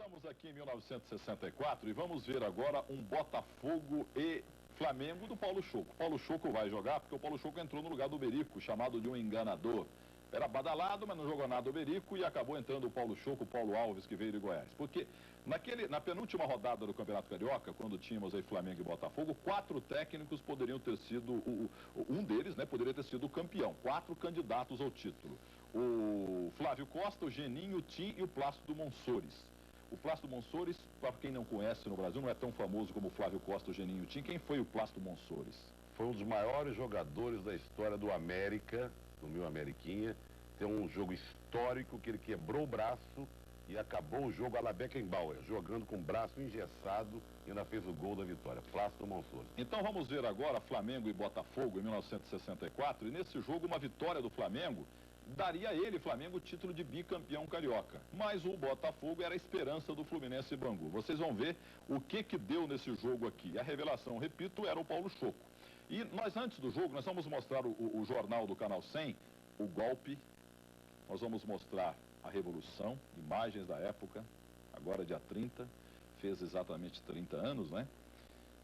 Estamos aqui em 1964 e vamos ver agora um Botafogo e Flamengo do Paulo Choco. Paulo Choco vai jogar porque o Paulo Choco entrou no lugar do Berico, chamado de um enganador. Era badalado, mas não jogou nada o Berico e acabou entrando o Paulo Choco, o Paulo Alves, que veio de Goiás. Porque na penúltima rodada do Campeonato Carioca, quando tínhamos aí Flamengo e Botafogo, 4 técnicos poderiam ter sido, um deles, né, poderia ter sido o campeão. 4 candidatos ao título. O Flávio Costa, o Geninho, o Tim e o Plácido Monsores. O Plácido Monsores, para quem não conhece no Brasil, não é tão famoso como o Flávio Costa, o Geninho e o Tim. Quem foi o Plácido Monsores? Foi um dos maiores jogadores da história do América, do meu Ameriquinha. Tem um jogo histórico que ele quebrou o braço e acabou o jogo à la Beckenbauer, jogando com o braço engessado e ainda fez o gol da vitória. Plácido Monsores. Então vamos ver agora Flamengo e Botafogo em 1964. E nesse jogo, uma vitória do Flamengo daria a ele, Flamengo, o título de bicampeão carioca. Mas o Botafogo era a esperança do Fluminense e Bangu. Vocês vão ver o que deu nesse jogo aqui. A revelação, repito, era o Paulo Choco. E nós, antes do jogo, nós vamos mostrar o jornal do Canal 100, o golpe. Nós vamos mostrar a revolução, imagens da época, agora dia 30, fez exatamente 30 anos, né?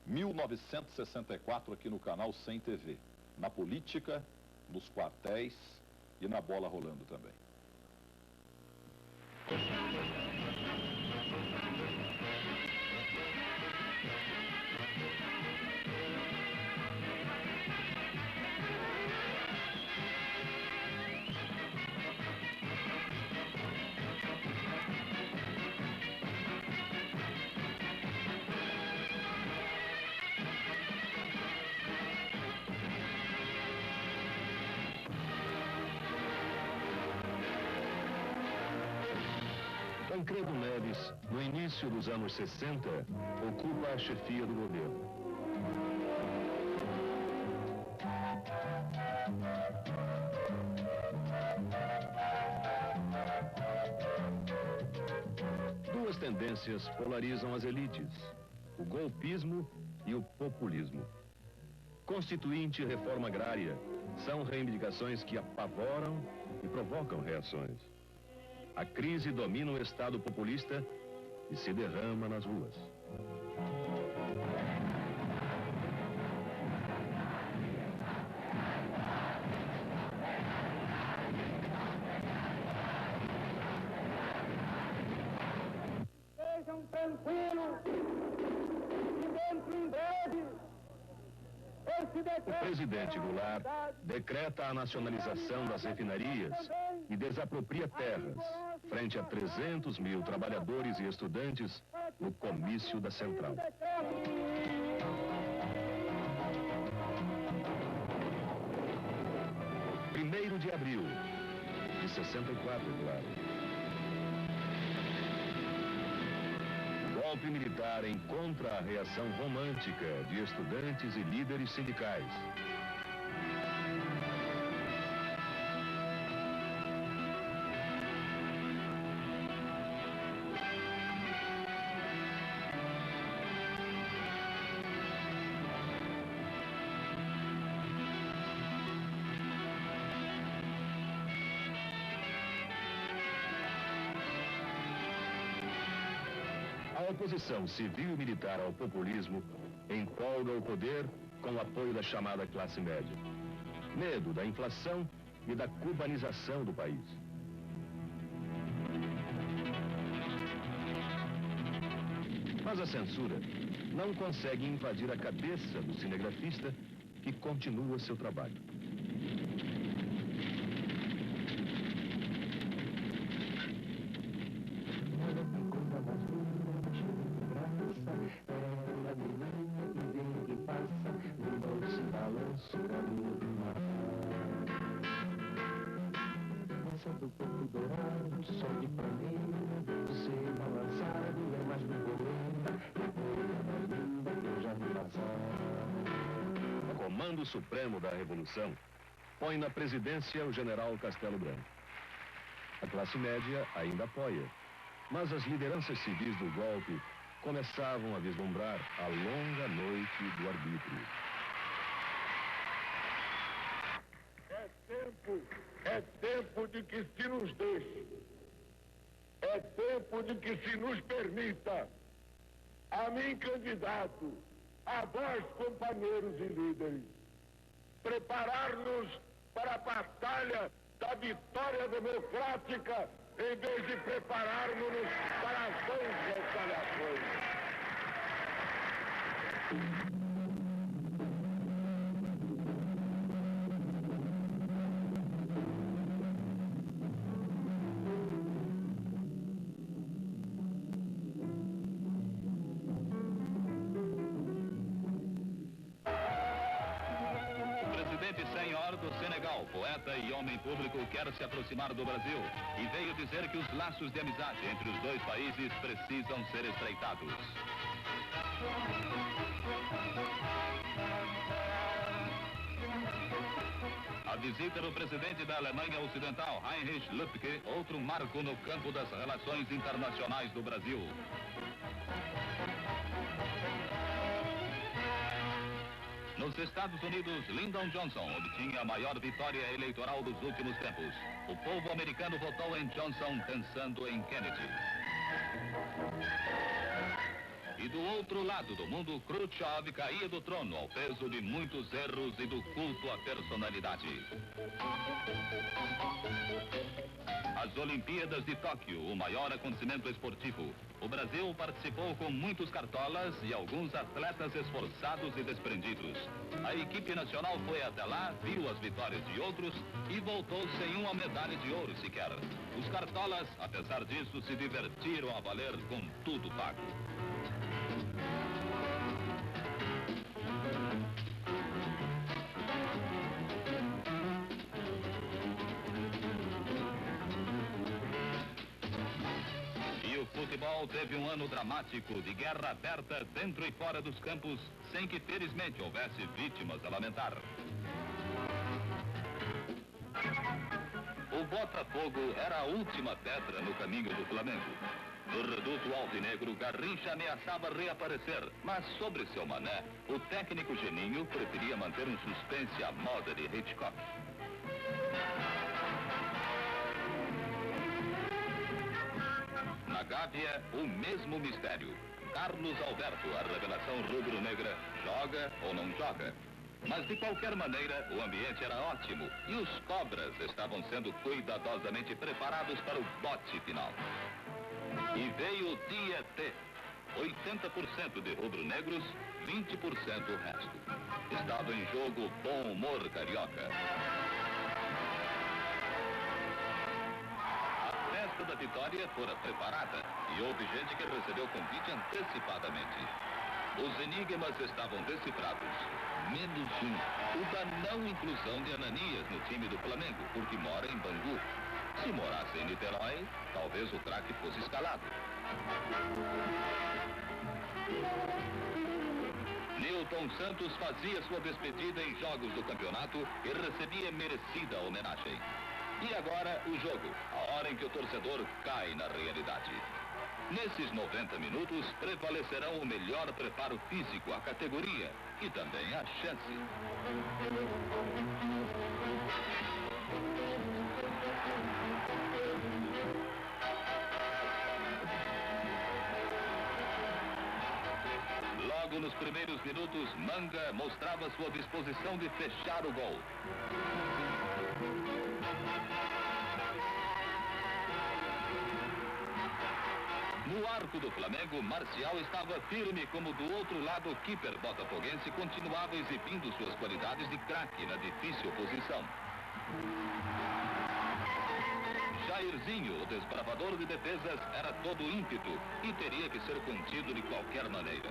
1964 aqui no Canal 100 TV. Na política, nos quartéis e na bola rolando também. Tancredo Neves, no início dos anos 60, ocupa a chefia do governo. Duas tendências polarizam as elites: o golpismo e o populismo. Constituinte e reforma agrária são reivindicações que apavoram e provocam reações. A crise domina o Estado populista e se derrama nas ruas. Sejam tranquilos e dentro em breve. O presidente Goulart decreta a nacionalização das refinarias e desapropria terras, frente a 300 mil trabalhadores e estudantes no comício da Central. 1º de abril de 64, claro. Golpe militar encontra a reação romântica de estudantes e líderes sindicais. A oposição civil e militar ao populismo empolga o poder com o apoio da chamada classe média. Medo da inflação e da cubanização do país. Mas a censura não consegue invadir a cabeça do cinegrafista que continua seu trabalho. Do corpo dourado, sol de panela, você balançado, é mais do poema, é mais linda que eu já vi passar. O Comando Supremo da Revolução põe na presidência o general Castelo Branco. A classe média ainda apoia, mas as lideranças civis do golpe começavam a vislumbrar a longa noite do arbítrio. É tempo de que se nos deixe É tempo de que se nos permita, a mim candidato, a vós companheiros e líderes, preparar-nos para a batalha da vitória democrática, em vez de prepararmos-nos para as vãs retaliações. Do Senegal, poeta e homem público, quer se aproximar do Brasil e veio dizer que os laços de amizade entre os dois países precisam ser estreitados. A visita do presidente da Alemanha Ocidental, Heinrich Lübke, outro marco no campo das relações internacionais do Brasil. Nos Estados Unidos, Lyndon Johnson obtinha a maior vitória eleitoral dos últimos tempos. O povo americano votou em Johnson pensando em Kennedy. E do outro lado do mundo, Khrushchev caía do trono ao peso de muitos erros e do culto à personalidade. As Olimpíadas de Tóquio, o maior acontecimento esportivo. O Brasil participou com muitos cartolas e alguns atletas esforçados e desprendidos. A equipe nacional foi até lá, viu as vitórias de outros e voltou sem uma medalha de ouro sequer. Os cartolas, apesar disso, se divertiram a valer com tudo pago. O futebol teve um ano dramático de guerra aberta dentro e fora dos campos, sem que felizmente houvesse vítimas a lamentar. O Botafogo era a última pedra no caminho do Flamengo. No reduto alvinegro, Garrincha ameaçava reaparecer, mas sobre seu mané, o técnico Geninho preferia manter um suspense à moda de Hitchcock. Na Gávea, o mesmo mistério. Carlos Alberto, a revelação rubro-negra, joga ou não joga. Mas de qualquer maneira, o ambiente era ótimo e os cobras estavam sendo cuidadosamente preparados para o bote final. E veio o dia T. 80% de rubro-negros, 20% o resto. Estava em jogo o bom humor carioca. A festa da vitória fora preparada e houve gente que recebeu convite antecipadamente. Os enigmas estavam decifrados, menos um, o da não inclusão de Ananias no time do Flamengo, porque mora em Bangu. Se morasse em Niterói, talvez o craque fosse escalado. Newton Santos fazia sua despedida em jogos do campeonato e recebia merecida homenagem. E agora o jogo, a hora em que o torcedor cai na realidade. Nesses 90 minutos prevalecerão o melhor preparo físico, a categoria e também a chance. Logo nos primeiros minutos, Manga mostrava sua disposição de fechar o gol. No arco do Flamengo, Marcial estava firme, como do outro lado o keeper botafoguense continuava exibindo suas qualidades de craque na difícil posição. Jairzinho, o desbravador de defesas, era todo ímpeto e teria que ser contido de qualquer maneira.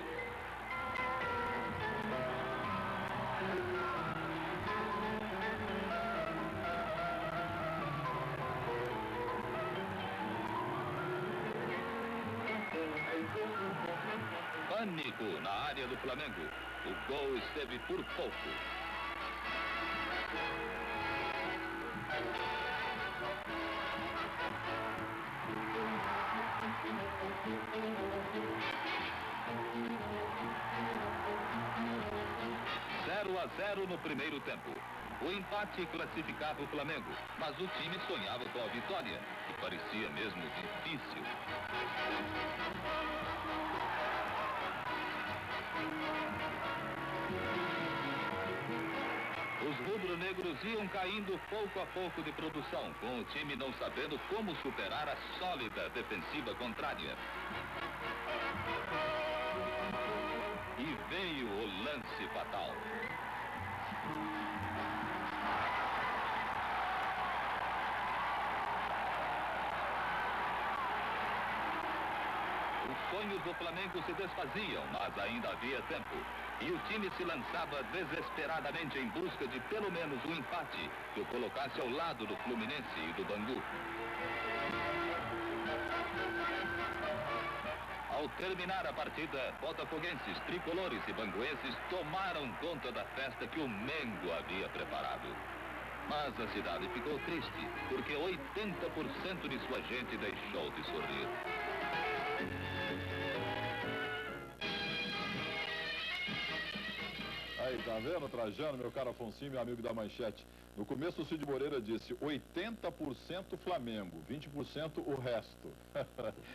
Pânico na área do Flamengo. O gol esteve por pouco. Zero a 0 no primeiro tempo. O empate classificava o Flamengo, mas o time sonhava com a vitória. parecia mesmo difícil. Os rubro-negros iam caindo pouco a pouco de produção, com o time não sabendo como superar a sólida defensiva contrária. E veio o lance fatal. Os sonhos do Flamengo se desfaziam, mas ainda havia tempo. E o time se lançava desesperadamente em busca de pelo menos um empate que o colocasse ao lado do Fluminense e do Bangu. Ao terminar a partida, botafoguenses, tricolores e banguenses tomaram conta da festa que o Mengo havia preparado. Mas a cidade ficou triste, porque 80% de sua gente deixou de sorrir. Aí, tá vendo, Trajano, meu caro Afonso, meu amigo da Manchete? No começo o Cid Moreira disse 80% Flamengo, 20% o resto.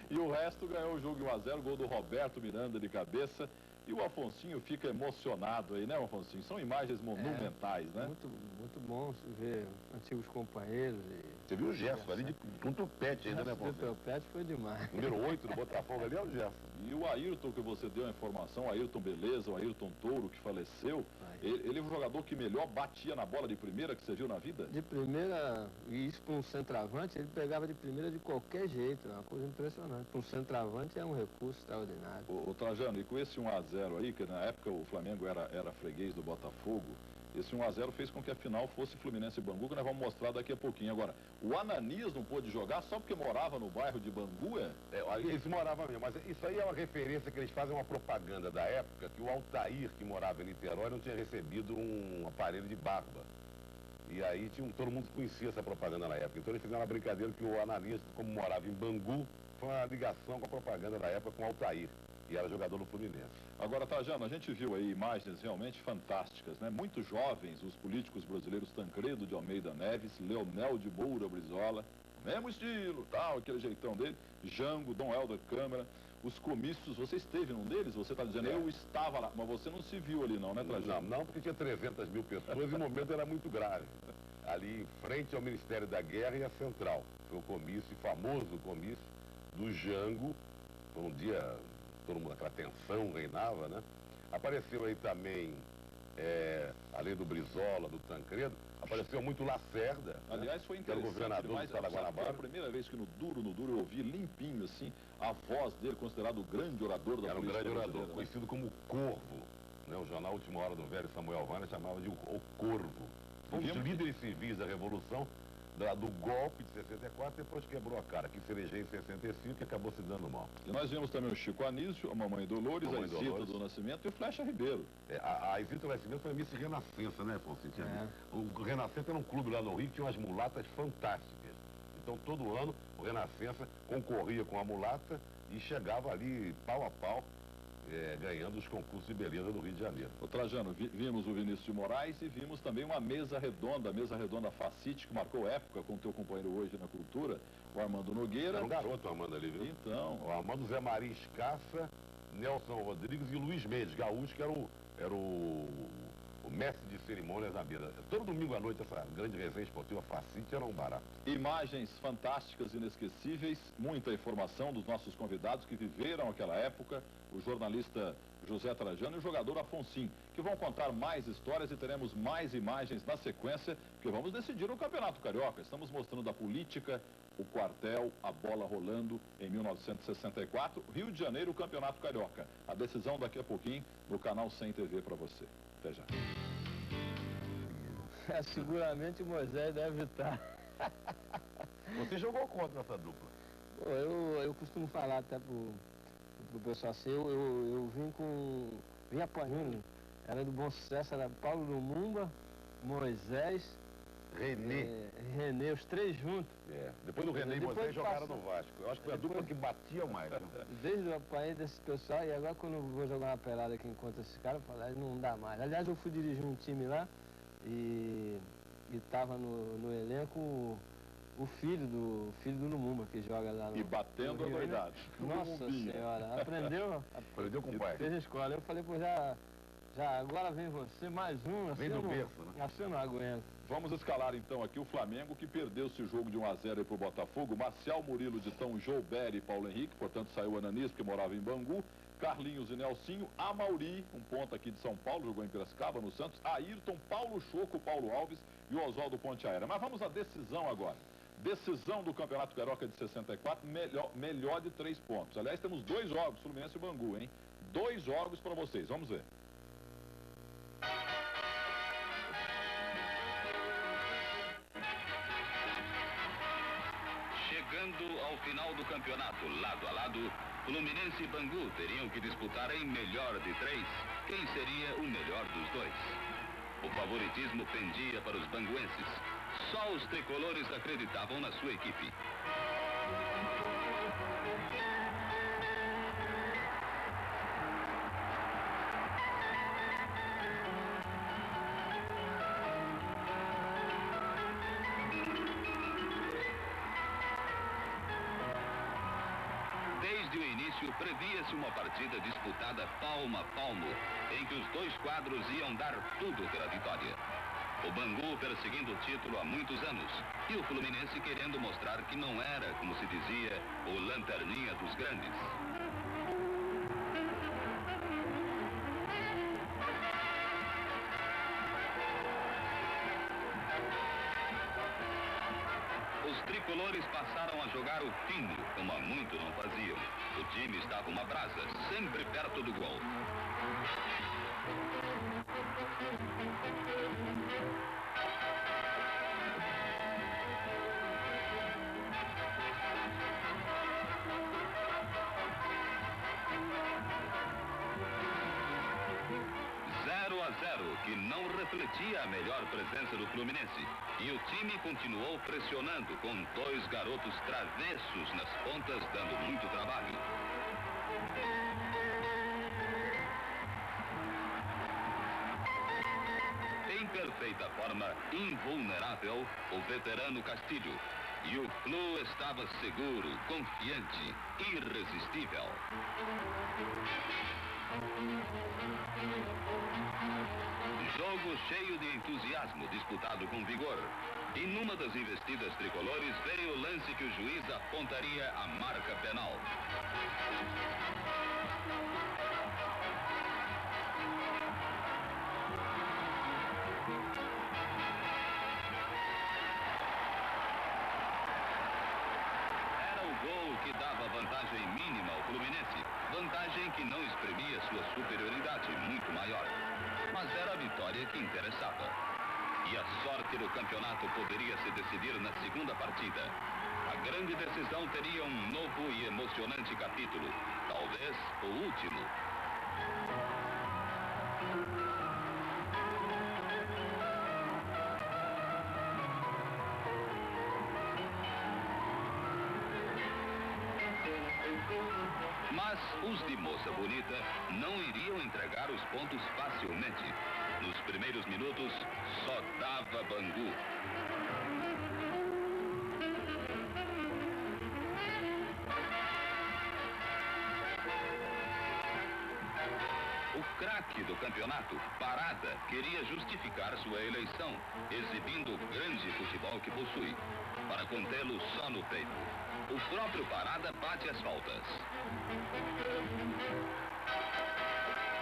E o resto ganhou o jogo de 1 a 0, gol do Roberto Miranda de cabeça. E o Afonsinho fica emocionado aí, né, Afonsinho? São imagens monumentais, né? Muito bom ver antigos companheiros. Você viu o Gerson ali com o tupete ainda, né, Afonso? O tupete foi demais. Número 8 do Botafogo ali é o Gerson. E o Ayrton, que você deu a informação, o Ayrton Beleza, o Ayrton Touro, que faleceu, ele é o jogador que melhor batia na bola de primeira que você viu na vida? De primeira, e isso para um centroavante, ele pegava de primeira de qualquer jeito, é uma coisa impressionante. Para um centroavante é um recurso extraordinário. O Trajano, e com esse 1 a 0 aí, que na época o Flamengo era freguês do Botafogo, esse 1 a 0 fez com que a final fosse Fluminense e Bangu, que nós vamos mostrar daqui a pouquinho. Agora, o Ananias não pôde jogar só porque morava no bairro de Bangu, Eles moravam mesmo, mas isso aí é uma referência que eles fazem uma propaganda da época, que o Altair, que morava em Niterói, não tinha recebido um aparelho de barba. E aí todo mundo conhecia essa propaganda na época. Então eles fizeram uma brincadeira que o Ananias, como morava em Bangu, foi uma ligação com a propaganda da época com o Altair. E era jogador do Fluminense. Agora, Trajano, a gente viu aí imagens realmente fantásticas, né? Muito jovens, os políticos brasileiros, Tancredo de Almeida Neves, Leonel de Moura Brizola, mesmo estilo, tal, aquele jeitão dele, Jango, Dom Helder Câmara, os comícios, você esteve num deles? Você está dizendo, eu estava lá, mas você não se viu ali não, né, Trajano? Não, porque tinha 300 mil pessoas e o momento era muito grave. Ali em frente ao Ministério da Guerra e a Central. Foi o comício, famoso comício do Jango, foi um dia... todo mundo, aquela tensão reinava, né? Apareceu aí também, além do Brizola, do Tancredo, apareceu muito Lacerda. Aliás, foi interessante, o governador do Guanabara. Foi a primeira vez que no duro eu ouvi limpinho, assim, a voz dele, considerado o grande orador da política. Era um grande orador, né? Conhecido como Corvo. Né? O jornal Última Hora do Velho Samuel Vana chamava de o Corvo. Um dos líderes civis da Revolução, do golpe de 64, depois quebrou a cara, que se elegeu em 65 e acabou se dando mal. E nós vimos também o Chico Anísio, a Mamãe Dolores, a Isita do Nascimento e o Flecha Ribeiro. A Isita do Nascimento foi a Miss Renascença, né, Afonso? O Renascença era um clube lá no Rio que tinha umas mulatas fantásticas. Então, todo ano, o Renascença concorria com a mulata e chegava ali, pau a pau, ganhando os concursos de beleza do Rio de Janeiro. Ô Trajano, vimos o Vinícius de Moraes e vimos também uma mesa redonda, a mesa redonda Facite, que marcou época com o teu companheiro hoje na cultura, o Armando Nogueira. Era um garoto o Armando ali, viu? Então. O Armando, Zé Maria Escassa, Nelson Rodrigues e Luiz Mendes, gaúcho, que era o mestre de cerimônias na mesa. Todo domingo à noite, essa grande resenha esportiva Facite era um barato. Imagens fantásticas, inesquecíveis, muita informação dos nossos convidados que viveram aquela época, o jornalista José Trajano e o jogador Afonsinho, que vão contar mais histórias e teremos mais imagens na sequência, porque vamos decidir o Campeonato Carioca. Estamos mostrando a política, o quartel, a bola rolando em 1964, Rio de Janeiro, o Campeonato Carioca. A decisão daqui a pouquinho no canal 100 TV para você. Até já. Seguramente o Moisés deve estar. Você jogou contra essa dupla? Pô, eu costumo falar até pro pessoal assim, eu vim apanhando. Era do Bom Sucesso, era Paulo Lumumba, Moisés, René, os três juntos. Depois do René e Moisés jogaram no Vasco. Eu acho que foi a dupla que batia mais. Desde o apanhei desse pessoal, e agora quando eu vou jogar uma pelada aqui enquanto esse cara, eu falo, não dá mais. Aliás, eu fui dirigir um time lá e estava no elenco o filho do Lumumba, que joga lá no... E batendo no a Rio, né? doidade. Nossa Lumumbinha. Senhora, aprendeu? Aprendeu com o pai. Fez a escola. Eu falei, pô, já agora vem você, mais um. Assim Vem do eu não- berço, né? Assim eu não aguento. Vamos escalar então aqui o Flamengo, que perdeu esse jogo de 1 a 0 para o Botafogo. Marcial Murilo de Tão Joubert e Paulo Henrique, portanto saiu o Ananis, que morava em Bangu. Carlinhos e Nelsinho. Amauri, um ponto aqui de São Paulo, jogou em Piracicaba, no Santos. Ayrton, Paulo Choco, Paulo Alves e o Oswaldo Ponte Aérea. Mas vamos à decisão agora. Decisão do Campeonato Carioca de 64, melhor de 3 pontos. Aliás, temos 2 jogos, Fluminense e Bangu, hein? 2 jogos para vocês, vamos ver. Chegando ao final do campeonato, lado a lado, Fluminense e Bangu teriam que disputar em melhor de 3 quem seria o melhor dos dois. O favoritismo pendia para os banguenses. Só os tricolores acreditavam na sua equipe. Desde o início, previa-se uma partida disputada palmo a palmo, em que os dois quadros iam dar tudo pela vitória. O Bangu perseguindo o título há muitos anos, e o Fluminense querendo mostrar que não era, como se dizia, o lanterninha dos grandes. Os tricolores passaram a jogar o fino, como há muito não faziam. O time estava uma brasa, sempre perto do gol. Que não refletia a melhor presença do Fluminense. E o time continuou pressionando com 2 garotos travessos nas pontas, dando muito trabalho. Em perfeita forma, invulnerável, o veterano Castilho. E o Flu estava seguro, confiante, irresistível. Jogo cheio de entusiasmo, disputado com vigor. E numa das investidas tricolores veio o lance que o juiz apontaria a marca penal. Era o gol que dava vantagem mínima ao Fluminense, vantagem que não exprimia sua superioridade muito maior. Mas era a vitória que interessava. E a sorte do campeonato poderia se decidir na segunda partida. A grande decisão teria um novo e emocionante capítulo. Talvez o último. Mas os de Moça Bonita não iriam entregar os pontos facilmente. Nos primeiros minutos, só dava Bangu. O craque do campeonato, Parada, queria justificar sua eleição, exibindo o grande futebol que possui, para contê-lo só no peito. O próprio Parada bate as faltas.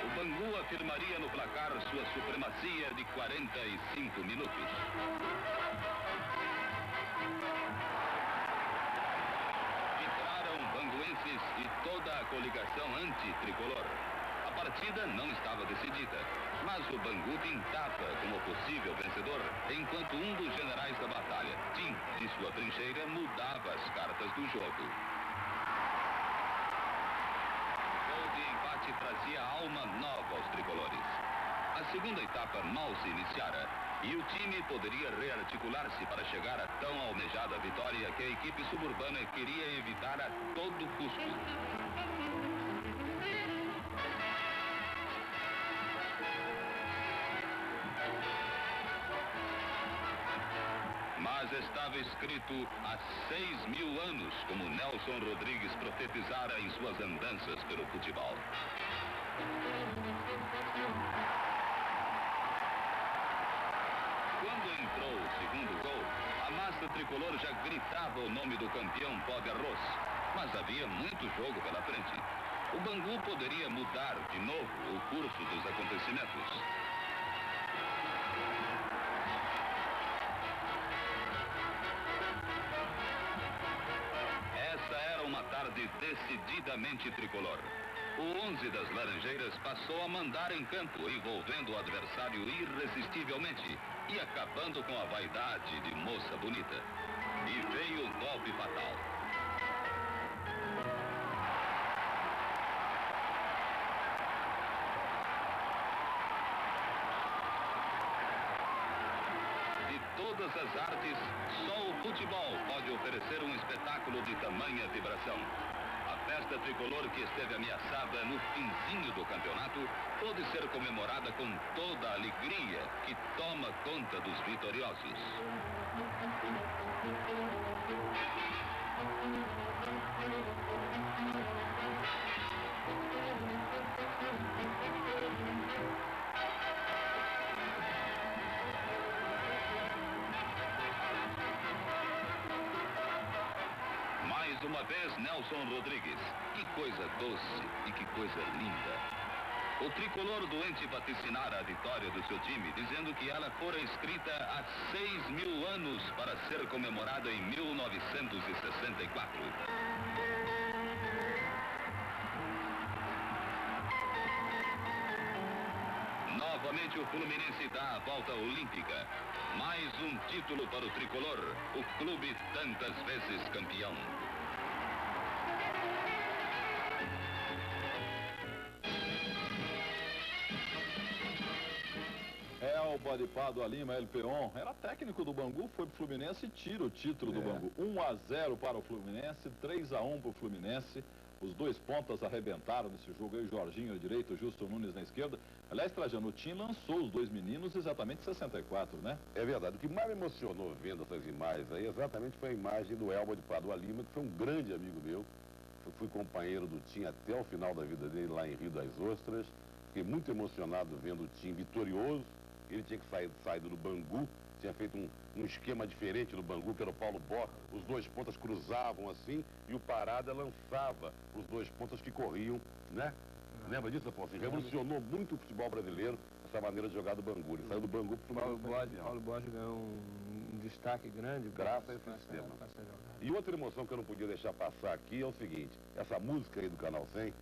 O Bangu afirmaria no placar sua supremacia de 45 minutos. Vibraram banguenses e toda a coligação anti-tricolor. A partida não estava decidida, mas o Bangu pintava como possível vencedor, enquanto um dos generais da batalha, Tim, de sua trincheira, mudava as cartas do jogo. O gol de empate trazia alma nova aos tricolores. A segunda etapa mal se iniciara e o time poderia rearticular-se para chegar a tão almejada vitória que a equipe suburbana queria evitar a todo custo. Mas mas estava escrito há 6.000 anos, como Nelson Rodrigues profetizara em suas andanças pelo futebol. Quando entrou o segundo gol, a massa tricolor já gritava o nome do campeão pó de arroz, mas havia muito jogo pela frente. O Bangu poderia mudar de novo o curso dos acontecimentos. Essa era uma tarde decididamente tricolor. O 11 das Laranjeiras passou a mandar em campo, envolvendo o adversário irresistivelmente e acabando com a vaidade de moça bonita. E veio o golpe fatal. De todas as artes, só o futebol pode oferecer um espetáculo de tamanha vibração. A festa tricolor, que esteve ameaçada no finzinho do campeonato, pôde ser comemorada com toda a alegria que toma conta dos vitoriosos. Mais uma vez, Nelson Rodrigues. Que coisa doce e que coisa linda. O tricolor doente vaticinara a vitória do seu time, dizendo que ela fora escrita há 6.000 anos para ser comemorada em 1964. Novamente o Fluminense dá a volta olímpica. Mais um título para o tricolor, o clube tantas vezes campeão. Elba de Pádua Lima, El Peon, era técnico do Bangu, foi pro Fluminense e tira o título do Bangu. 1-0 para o Fluminense, 3-1 para o Fluminense. Os dois pontas arrebentaram nesse jogo aí, Jorginho à direita, Justo Nunes na esquerda. Aliás, Trajano, o Tim lançou os dois meninos exatamente em 64, né? É verdade. O que mais me emocionou vendo essas imagens aí, exatamente foi a imagem do Elba de Pádua Lima, que foi um grande amigo meu. Eu fui companheiro do Tim até o final da vida dele lá em Rio das Ostras. Fiquei muito emocionado vendo o Tim vitorioso. Ele tinha que saído do Bangu, tinha feito um esquema diferente do Bangu, que era o Paulo Bó. Os dois pontas cruzavam assim e o Parada lançava os dois pontas que corriam, né? Lembra disso, Afonso? Revolucionou muito o futebol brasileiro, essa maneira de jogar do Bangu. Ele saiu do Bangu para o Paulo Borges ganhou um destaque grande. Graças a esse sistema. E outra emoção que eu não podia deixar passar aqui é o seguinte: essa música aí do Canal 100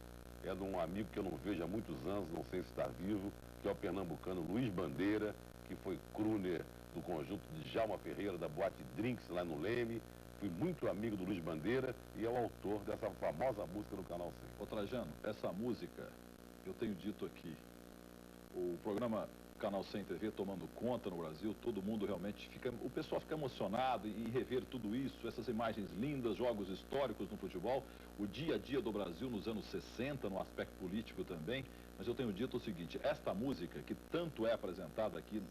é de um amigo que eu não vejo há muitos anos, não sei se está vivo, que é o pernambucano Luiz Bandeira, que foi crooner do conjunto de Djalma Ferreira, da Boate Drinks lá no Leme. Fui muito amigo do Luiz Bandeira e é o autor dessa famosa música do Canal 100. Ô Trajano, essa música, eu tenho dito aqui, o programa Canal 100 TV tomando conta no Brasil, todo mundo realmente fica, o pessoal fica emocionado em rever tudo isso, essas imagens lindas, jogos históricos no futebol, o dia a dia do Brasil nos anos 60, no aspecto político também. Mas eu tenho dito o seguinte: esta música, que tanto é apresentada aqui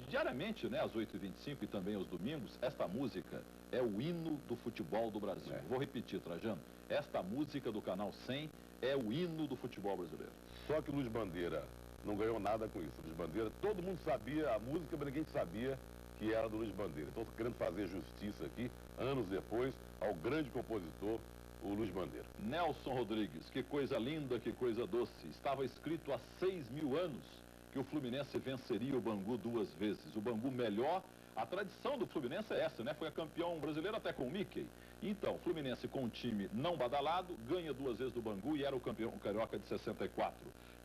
diariamente, né, às 8h25 e também aos domingos, esta música é o hino do futebol do Brasil. Vou repetir, Trajano, esta música do Canal 100 é o hino do futebol brasileiro. Só que o Luiz Bandeira não ganhou nada com isso. Luiz Bandeira, todo mundo sabia a música, mas ninguém sabia que era do Luiz Bandeira. Então, estou querendo fazer justiça aqui, anos depois, ao grande compositor, o Luiz Bandeira. Nelson Rodrigues, que coisa linda, que coisa doce. Estava escrito há 6.000 anos que o Fluminense venceria o Bangu 2 vezes. O Bangu melhor, a tradição do Fluminense é essa, né? Foi a campeão brasileiro até com o Mickey. Então, Fluminense com um time não badalado, ganha 2 vezes do Bangu e era o campeão carioca de 64.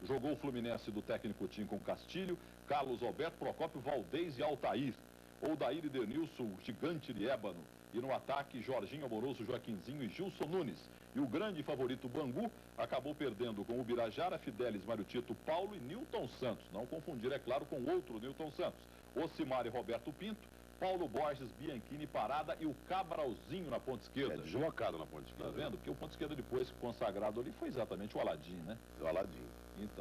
Jogou o Fluminense do técnico Tim com Castilho, Carlos Alberto, Procópio, Valdez e Altair. Odair e Denilson, gigante de ébano. E no ataque, Jorginho Amoroso, Joaquinzinho e Gilson Nunes. E o grande favorito Bangu acabou perdendo com o Birajara, Fidelis, Mário Tito, Paulo e Nilton Santos. Não confundir, é claro, com outro Nilton Santos. Ocimar e Roberto Pinto, Paulo Borges, Bianchini, Parada e o Cabralzinho na ponta esquerda. Deslocado na ponta esquerda. Tá vendo? Porque o ponto esquerda depois consagrado ali foi exatamente o Aladim, né? O Aladim. Então.